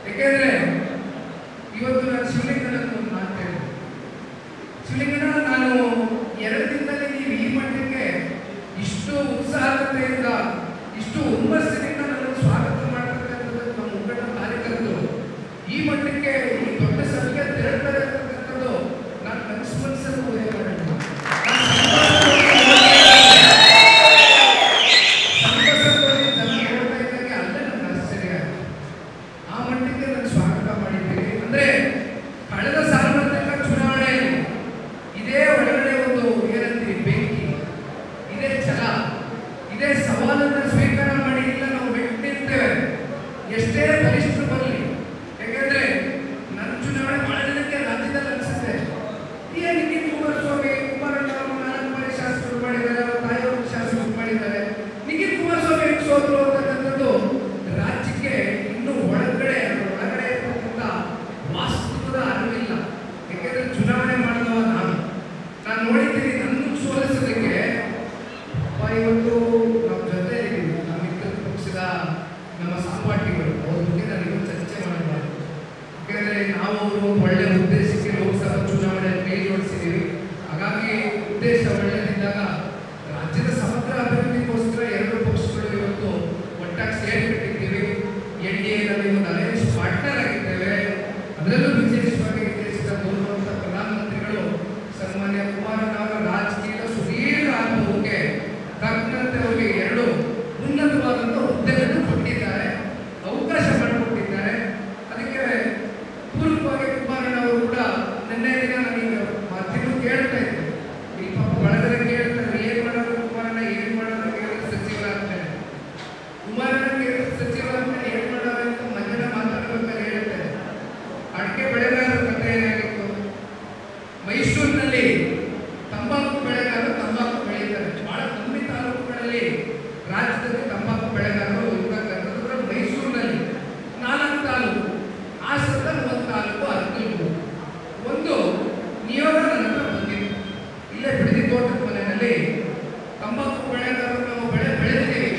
ಯಾಕೆಂದ್ರೆ ಇವತ್ತು ನಾನು ಶಿವಲಿಂಗನ ಒಂದು ಮಾತು ಹೇಳಿದೆ. ಶಿವಲಿಂಗನ ನಾನು 2 ದಿನದಲ್ಲಿ ನೀವು ಈ ಮಟ್ಟಕ್ಕೆ ಇಷ್ಟು ಉತ್ಸಾಹತೆಯಿಂದ ಇಷ್ಟು ಹುಮ್ಮಸ್ಸಿನಿಂದ ನನ್ನನ್ನು ಸ್ವಾಗತ ಮಾಡ್ತಕ್ಕಂಥದ್ದು ನಮ್ಮ ಮುಖಂಡ ಕಾರ್ಯಕರ್ತರು ಈ ಮಟ್ಟಕ್ಕೆ ಈ ದೊಡ್ಡ ಸಭೆಗೆ ತೆರಳ್ತಾರೆ ಅಂತಕ್ಕಂಥದ್ದು ನಾನು ಮನಸ್ಸನ್ನು ಊಹೆ ಮಾಡಿಲ್ಲ. ಆ ಮಟ್ಟಿಗೆ ನಾನು ಸ್ವಾಗತ ಮಾಡಿದ್ದೀನಿ. ಅಂದ್ರೆ ಕಳೆದ ಸಾರ್ವತ್ರಿಕ ಚುನಾವಣೆಯಲ್ಲಿ ಇದೇ ಒಳಗಡೆ ಒಂದು ಏನಂತೀವಿ ಬೆಂಕಿ, ಇದೇ ಛಲ, ಇದೇ ಸವಾಲನ್ನು ಸ್ವೀಕಾರ ಮಾಡಿ ಇಲ್ಲ ನಾವು ಬಿಟ್ಟಿರ್ತೇವೆ ಎಷ್ಟೇ ಬಲಿಷ್ಠರು ಬರಲಿ. ಯಾಕೆಂದ್ರೆ ನನ್ನ ಚುನಾವಣೆ ಬಹಳ ಜನಕ್ಕೆ ರಾಜ್ಯದಲ್ಲಿ ಅನಿಸುತ್ತೆ ಏನು ನಿಖಿಲ್ ಕುಮಾರಸ್ವಾಮಿ ಕುಮಾರಣ್ಣ ಅವರು 4 ಬಾರಿ ಶಾಸಕರು ಮಾಡಿದ್ದಾರೆ, ಅವರ ತಾಯಿಯವರು ಶಾಸಕರು ಮಾಡಿದ್ದಾರೆ, ನಿಖಿಲ್ ಕುಮಾರಸ್ವಾಮಿ ಸೋತರು ಅಂತಕ್ಕಂಥದ್ದು ರಾಜ್ಯಕ್ಕೆ ಇನ್ನೂ ಒಳಗಡೆ ಇರತಕ್ಕಂಥ ವಾಸ್ತವದ ಅರಿವಿಲ್ಲ. ಯಾಕೆಂದ್ರೆ ಚುನಾವಣೆ ಮಾಡಿದವ ನಾನು ನೋಡಿದ್ದೀನಿ. ನನ್ನ ಸೋಲಿಸೋದಕ್ಕೆ ಇವತ್ತು ನಮ್ಮ ಜೊತೆ ಇದ್ದೀವಿ ನಮ್ಮ ಮಿತ್ರ ಪಕ್ಷದ ನಮ್ಮ ಸಹಪಾಠಿಗಳು ಅವ್ರ ಬಗ್ಗೆ ನಾನು ಚರ್ಚೆ ಮಾಡಬಾರ್ದು. ಯಾಕೆಂದ್ರೆ ನಾವು ಅವರು ಒಳ್ಳೆ ಉದ್ದೇಶಕ್ಕೆ ಲೋಕಸಭಾ ಚುನಾವಣೆ ಕೈ ಜೋಡಿಸಿದ್ದೀವಿ. ಹಾಗಾಗಿ ಉದ್ದೇಶ ಒಳ್ಳೆದಿದ್ದಾಗ ರಾಜ್ಯದ ಸಮಗ್ರ ಅಭಿವೃದ್ಧಿಗೋಸ್ಕರ 2 ಪಕ್ಷಗಳು ಇವತ್ತು ಒಟ್ಟಾಗಿ ಸೇರಿಬಿಟ್ಟಿದ್ದೀವಿ. NDAನಲ್ಲಿ ಒಂದು ಅಲಯನ್ಸ್ ಪಾರ್ಟ್ನರ್ ಆಗಿದ್ದೇವೆ. ಅದರಲ್ಲೂ ವಿಶೇಷವಾಗಿ ದೇಶದ ಗೌರವಂತ ಪ್ರಧಾನಮಂತ್ರಿಗಳು ಸನ್ಮಾನ್ಯ ಕುಮಾರಣ್ಣ ಅವರ ರಾಜಕೀಯದ ಸುದೀರ್ಘ ಅನುಭವಕ್ಕೆ ತಕ್ಕಂತೆ ಅವರಿಗೆ 2 ಉನ್ನತವಾದಂಥ ಹುದ್ದೆಗಳನ್ನು ಕೊಟ್ಟಿದ್ದಾರೆ, ಅವಕಾಶ ಮಾಡಿಕೊಟ್ಟಿದ್ದಾರೆ. ಅದಕ್ಕೆ ಪೂರ್ವಕವಾಗಿ ಕುಮಾರಣ್ಣ ಅವರು ಕೂಡ ನಿನ್ನೆ ದಿನ ನನಗೆ ಮಾಧ್ಯಮ ಕೇಳ್ತಾ ಇದ್ದೆ, ಈ ಪಾಪ ಬಳಗದ ಕೇಳ್ತಾರೆ ಏನ್ ಮಾಡೋದು ಕುಮಾರಣ್ಣ, ಏನ್ ಮಾಡೋದು ಕೇಳಿದ್ರೆ ಸಚಿವರಾಗ್ತಾರೆ, ಕುಮಾರಣ್ಣ ಕೇಳಿದ್ರೆ ಸಚಿವರಾಗ್ತಾರೆ, ಏನ್ ಮಾಡೋದು ಅಂತ ಮಧ್ಯಾಹ್ನ ಮಾತಾಡಬೇಕಾದ್ರೆ ಹೇಳ್ತಾರೆ. ಅಡಿಕೆ ಬೆಳೆಗಾರರ ಕಥೆ ಏನಾಗಿತ್ತು, ಮೈಸೂರಿನಲ್ಲಿ ತಂಬಾಕು ಬೆಳೆಗಾರರು ತಂಬಾಕು ಬೆಳೀತಾರೆ. ಬಹಳ ಕಮ್ಮಿ ತಾಲೂಕುಗಳಲ್ಲಿ ರಾಜ್ಯದಲ್ಲಿ ತಂಬಾಕು ಬೆಳೆಗಾರರು ಇರ್ತಕ್ಕಂಥದ್ದು. ಮೈಸೂರಿನಲ್ಲಿ 4 ತಾಲೂಕು, ಹಾಸನದಲ್ಲಿ 1 ತಾಲೂಕು, ಅರ್ಕಲ್ಗೂಡು ಒಂದು ನಿಯೋಗ ನನ್ನ ಹತ್ರ ಬಂದಿತ್ತು. ಇಲ್ಲೇ ಬಿಡದಿ ತೋಟದ ಮನೆಯಲ್ಲಿ ತಂಬಾಕು ಬೆಳೆಗಾರರು ನಾವು ಬೆಳೆದಿದ್ದೀವಿ,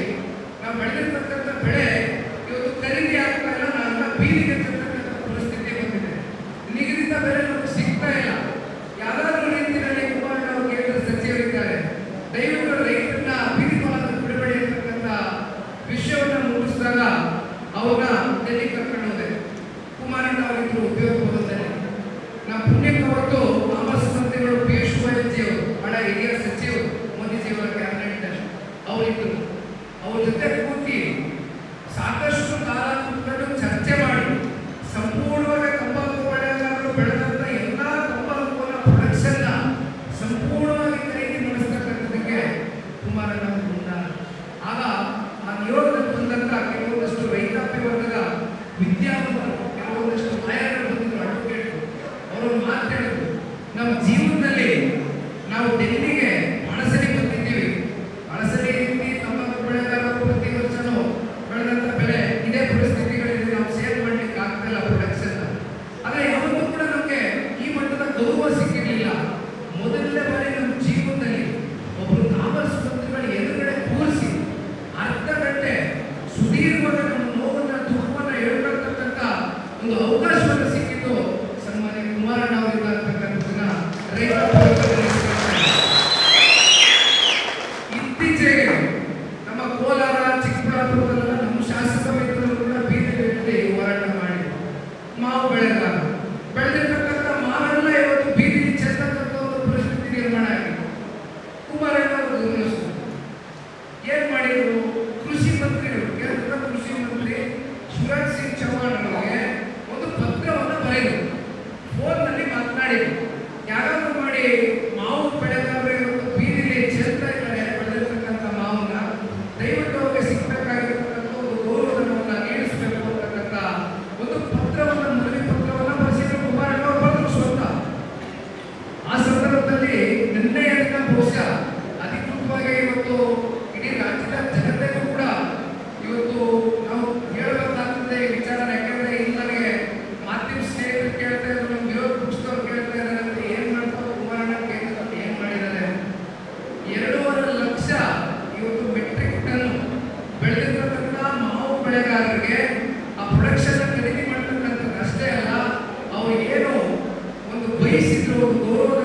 ನಾವು ಬೆಳೆದಿರ್ತಕ್ಕಂಥ ಬೆಳೆ ಇವತ್ತು ಖರೀದಿ ಆಗ್ತಾ ಇಲ್ಲ, ನಾವೆಲ್ಲ ಬೀದಿಗೆ ತರ್ತಕ್ಕಂಥ ಪರಿಸ್ಥಿತಿ ಬಂದಿದೆ. ನಿಗದಿತ ಬೆಲೆ ನಮಗೆ ಸಿಗ್ತಾ ಇಲ್ಲ. ಯಾವ್ದಾದ್ರು ರೀತಿಯಲ್ಲಿ ಕುಮಾರಣ್ಣ ಅವರು ಕೇಂದ್ರ ಸಚಿವರಿದ್ದಾರೆ, ದಯವಿಟ್ಟು ರೈತರನ್ನ ಬೀದಿ ಪಾಲನ್ನು ಬಿಡುಗಡೆ ಇರ್ತಕ್ಕಂಥ ವಿಷಯವನ್ನು ಮುಗಿಸಿದಾಗ ಅವ್ರನ್ನ ಡೆಲ್ಲಿ ಕರ್ಕೊಂಡು ಹೋದೆ. ಕುಮಾರಣ್ಣ ಅವರಿದ್ರು ಉದ್ಯೋಗ ಭವನದಲ್ಲಿ. ನಮ್ಮ ಪುಣ್ಯಕ್ಕೆ ಅವತ್ತು ಆವಾಸ ಮಂತ್ರಿಗಳು ಪಿಯೂಷ್ ಗೋಯಲ್ ಜಿ ಅವರು ಬಹಳ ಹಿರಿಯ ಸಚಿವರು, ಮೋದಿಜಿಯವರ ಕ್ಯಾಬಿನೆಟ್ ಅವರಿದ್ರು. ಅವ್ರ ಜೊತೆ ಕೂತಿ ಸಾಕಷ್ಟು ಕಾಲ ಕೂತ್ಕೊಂಡು ಚರ್ಚೆ ಮಾಡಿ ಸಂಪೂರ್ಣವಾಗಿ ತಂಬಾಕು ಬೆಳೆಗಾರರು ಬೆಳೆದಂತ ಎಲ್ಲ ತಂಬಾಕುವಿನ ಪ್ರೊಡಕ್ಷನ್ ಸಂಪೂರ್ಣವಾಗಿ ಖರೀದಿ ನಡೆಸ್ತಕ್ಕಂಥದಕ್ಕೆ ಕುಮಾರಣ್ಣ ಅವರು ಮುಂದಾದ. ಆಗ ಆ ನಿಯೋಗದಲ್ಲಿ ಬಂದಂತ ಕೆಲವೊಂದಷ್ಟು ರೈತಾಪಿ ವರ್ಗದ ವಿದ್ಯಾವಂತರು, ಕೆಲವೊಂದಷ್ಟು ಲಾಯರ್ಗಳು ಬಂದಿದ್ರು, ಅಡ್ವೊಕೇಟ್ರು. ಅವರು ಮಾತಾಡಿದ್ರು, ನಮ್ಮ ಜೀವನದಲ್ಲಿ ನಾವು ಡೆಲ್ಲಿಗೆ ಬಳಸಲಿ ಬಂದಿದ್ದೀವಿ, ಬಳಸಲಿ ತಂಬಾಕು ಬೆಳೆಗಾರರು ಪ್ರತಿ ವರ್ಷನೂ ಬೆಳೆದಂತ ಬೆಳೆ ಇದೇ ಪರಿಸ್ಥಿತಿಗಳಿದೆ, ನಾವು ಸೇಲ್ ಮಾಡ್ಲಿಕ್ಕೆ ಆಗ್ತಿಲ್ಲ ಪ್ರೊಡಕ್ಷನ್. ಆದರೆ ಯಾವತ್ತೂ ಕೂಡ ನಮಗೆ ಈ ಮಟ್ಟದ ಗೌರವ ಸಿಕ್ಕಿರಲಿಲ್ಲ. ಮೊದಲನೇ ಬಾರಿ ನಮ್ಮ ಜೀವನದಲ್ಲಿ ಒಬ್ಬರು ಕಾಮರ್ಸ್ ಮಂತ್ರಿಗಳು ಎದುರುಗಡೆ ಕೂರಿಸಿ ಅರ್ಧ ಗಂಟೆ ಸುದೀರ್ಘವಾಗಿ ನಮ್ಮ ನೋವನ್ನ ದುಃಖವನ್ನ ಹೇಳ್ಕೊಳ್ತಕ್ಕಂಥ ಒಂದು ಅವಕಾಶವನ್ನು ಸಿಕ್ಕಿದ್ದು ಸನ್ಮಾನ್ಯ ಕುಮಾರಣ್ಣ ಅವರಿಂದ ಅಂತಕ್ಕಂಥದ್ದನ್ನ ಇತ್ತೀಚೆಗೆ ನಮ್ಮ ಕೋಲಾರ ಚಿಕ್ಕಬಳ್ಳಾಪುರದಲ್ಲ ನಮ್ಮ ಶಾಸಕ ಮಿತ್ರರು ಕೂಡ ಬೀದಿಯಲ್ಲಿ ಹೋರಾಟ ಮಾಡಿ ಮಾವು ಬೆಳೆಗಾರ ಬೆಳೆದಿರ್ತಕ್ಕಂಥ ಮಾವೆಲ್ಲ ಇವತ್ತು ಬೀದಿಲಿ ಚೆಲ್ತಕ್ಕಂಥ ಒಂದು ಪರಿಸ್ಥಿತಿ ನಿರ್ಮಾಣ ಆಗಿದೆ. ಕುಮಾರಣ್ಣ ಅವರು ಗಮನಿಸಿದ್ರು, ಏನ್ ಮಾಡಿದ್ರು, ಕೃಷಿ ಮಂತ್ರಿಗಳು, ಕೇಂದ್ರದ ಕೃಷಿ ಮಂತ್ರಿ ಶಿವರಾಜ್ ಸಿಂಗ್ ಚೌಹಾಣ್ ಅವರಿಗೆ ಒಂದು ಪತ್ರವನ್ನು ಬರೆದರು, ಫೋನ್ನಲ್ಲಿ ಮಾತನಾಡಿದ್ರು. ಯಾರಾದ್ರೂ ಮಾಡಿ ಮಾವು ಬೆಳೆಗಾರರು ಇವತ್ತು ಬೀದಿಲಿ ಚೆಲ್ತಾ ಇದ್ದಾರೆ, ಬೆಳೆದಿರ್ತಕ್ಕಂಥ ಆಟಗಾರರಿಗೆ ಆ ಪ್ರೊಡಕ್ಷನ್ ಖರೀದಿ ಮಾಡ್ತಕ್ಕಂಥದ್ದು ಅಷ್ಟೇ ಅಲ್ಲ, ಅವ್ರು ಏನು ಒಂದು ಬಯಸಿದ್ರು, ಒಂದು ಗೌರವ